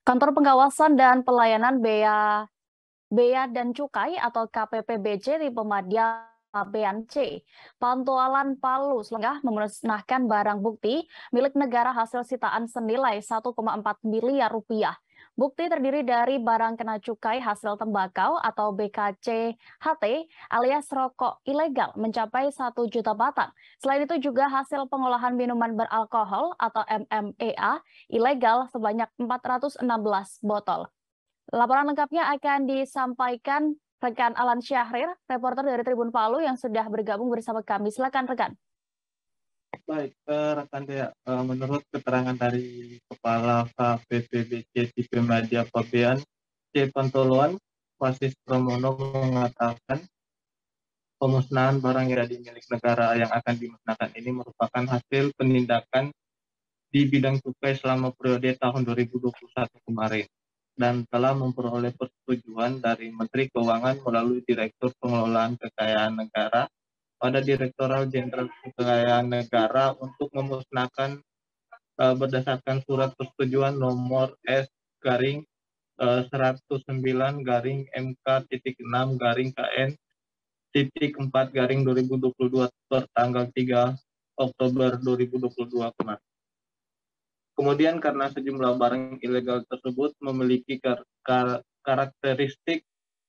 Kantor Pengawasan dan Pelayanan Bea dan Cukai atau KPPBC di Pemadya Bean C, Pantualan Palu Selengah memusnahkan barang bukti milik negara hasil sitaan senilai 1,4 miliar rupiah. Bukti terdiri dari barang kena cukai hasil tembakau atau BKC HT alias rokok ilegal mencapai 1 juta batang. Selain itu juga hasil pengolahan minuman beralkohol atau MMA ilegal sebanyak 416 botol. Laporan lengkapnya akan disampaikan rekan Alan Syahrir, reporter dari Tribun Palu yang sudah bergabung bersama kami. Silakan rekan. Baik, rekan Dea, menurut keterangan dari Kepala KPPBC di Pemadya Bean C Pantoloan, Wasis Pramono mengatakan pemusnahan barang yang jadi milik negara yang akan dimusnahkan ini merupakan hasil penindakan di bidang cukai selama periode tahun 2021 kemarin dan telah memperoleh persetujuan dari Menteri Keuangan melalui Direktur Pengelolaan Kekayaan Negara pada Direktorat Jenderal Kekayaan Negara untuk memusnahkan berdasarkan surat persetujuan nomor S/109-M/6-KN-4/2022 per tanggal 3 Oktober 2022 kemarin. Kemudian karena sejumlah barang ilegal tersebut memiliki karakteristik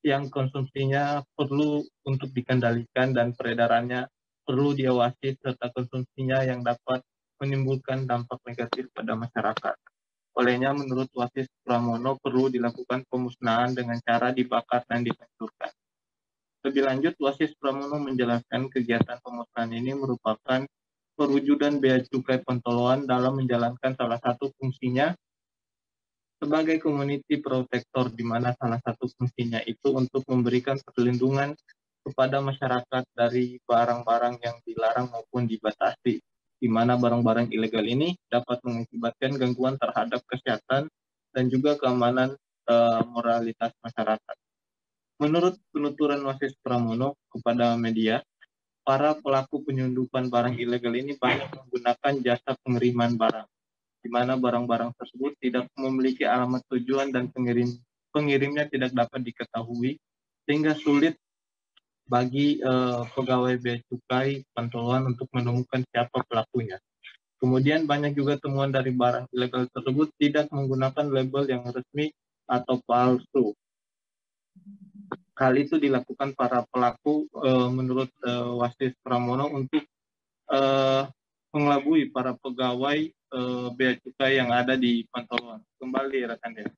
yang konsumsinya perlu untuk dikendalikan dan peredarannya perlu diawasi serta konsumsinya yang dapat menimbulkan dampak negatif pada masyarakat. Olehnya menurut Wasis Pramono perlu dilakukan pemusnahan dengan cara dibakar dan dihancurkan. Lebih lanjut, Wasis Pramono menjelaskan kegiatan pemusnahan ini merupakan perwujudan Bea Cukai Pantoloan dalam menjalankan salah satu fungsinya sebagai community protector, di mana salah satu fungsinya itu untuk memberikan perlindungan kepada masyarakat dari barang-barang yang dilarang maupun dibatasi, di mana barang-barang ilegal ini dapat mengakibatkan gangguan terhadap kesehatan dan juga keamanan moralitas masyarakat. Menurut penuturan Wasis Pramono kepada media, para pelaku penyelundupan barang ilegal ini banyak menggunakan jasa pengiriman barang, di mana barang-barang tersebut tidak memiliki alamat tujuan dan pengirimnya tidak dapat diketahui, sehingga sulit bagi pegawai Bea Cukai Pantoloan untuk menemukan siapa pelakunya. Kemudian banyak juga temuan dari barang ilegal tersebut tidak menggunakan label yang resmi atau palsu. Hal itu dilakukan para pelaku menurut Wasis Pramono untuk mengelabui para pegawai Bea Cukai yang ada di Pantoloan. Kembali rekan Dea.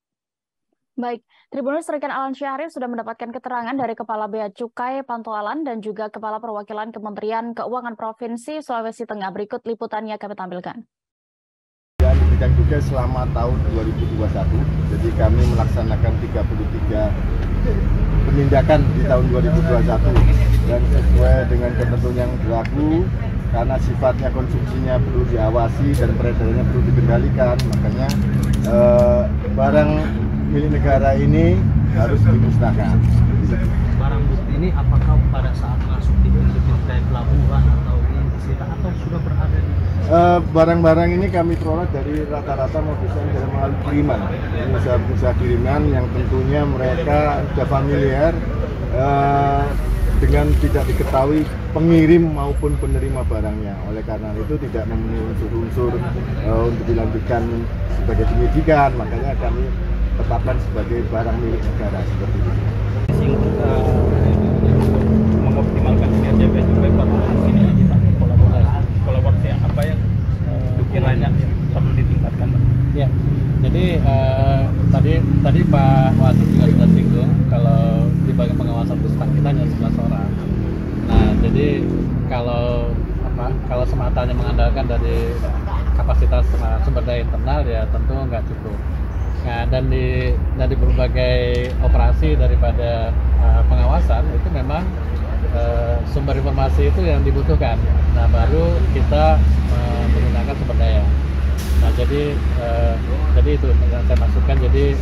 Baik, Tribuners rekan Alan Syahrir sudah mendapatkan keterangan dari Kepala Bea Cukai Pantoloan dan juga Kepala Perwakilan Kementerian Keuangan Provinsi Sulawesi Tengah. Berikut liputannya kami tampilkan. Dan di bidang cukai selama tahun 2021, jadi kami melaksanakan 33 penindakan di tahun 2021 dan sesuai dengan ketentuan yang berlaku karena sifatnya konsumsinya perlu diawasi dan peredarannya perlu dikendalikan, makanya barang milik negara ini harus dimusnahkan. Barang bukti ini apakah pada saat masuk di pintu dari pelabuhan atau disita atau sudah berada di barang-barang ini kami peroleh dari rata-rata modusnya dari melalui kiriman, usaha kiriman yang tentunya mereka sudah familiar dengan tidak diketahui pengirim maupun penerima barangnya. Oleh karena itu tidak memenuhi unsur-unsur untuk dilanjutkan sebagai penyidikan, makanya kami tetapkan sebagai barang milik negara seperti ini. Mengoptimalkan kinerja Bea Cukai Pantoloan ini kita kolaborasi apa yang kiranya perlu ditingkatkan? Ya, jadi tadi Pak Wasis juga sudah singgung kalau di bagian pengawasan itu staf kita hanya 11 orang. Nah, jadi kalau semata hanya mengandalkan dari kapasitas sumber daya internal ya tentu nggak cukup. Nah, dan di berbagai operasi daripada pengawasan itu memang sumber informasi itu yang dibutuhkan. Nah, baru kita menggunakan sumber daya. Nah, jadi itu yang saya maksudkan. Jadi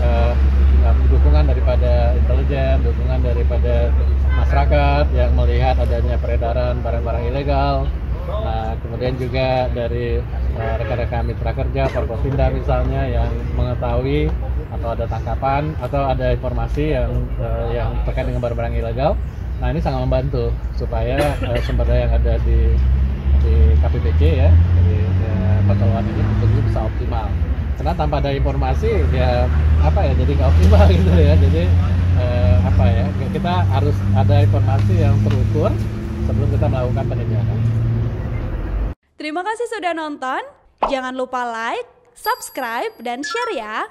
dukungan daripada intelijen, dukungan daripada masyarakat yang melihat adanya peredaran barang-barang ilegal, Nah, kemudian juga dari rekan-rekan mitra kerja, Forkopimda misalnya yang mengetahui atau ada tangkapan atau ada informasi yang terkait dengan barang-barang ilegal. Nah, ini sangat membantu supaya sumber daya yang ada di KPBC ya, di pengelolaan ini tentunya bisa optimal. Karena tanpa ada informasi ya jadi nggak optimal gitu ya. Jadi kita harus ada informasi yang terukur sebelum kita melakukan penindakan. Terima kasih sudah nonton. Jangan lupa like, subscribe, dan share ya.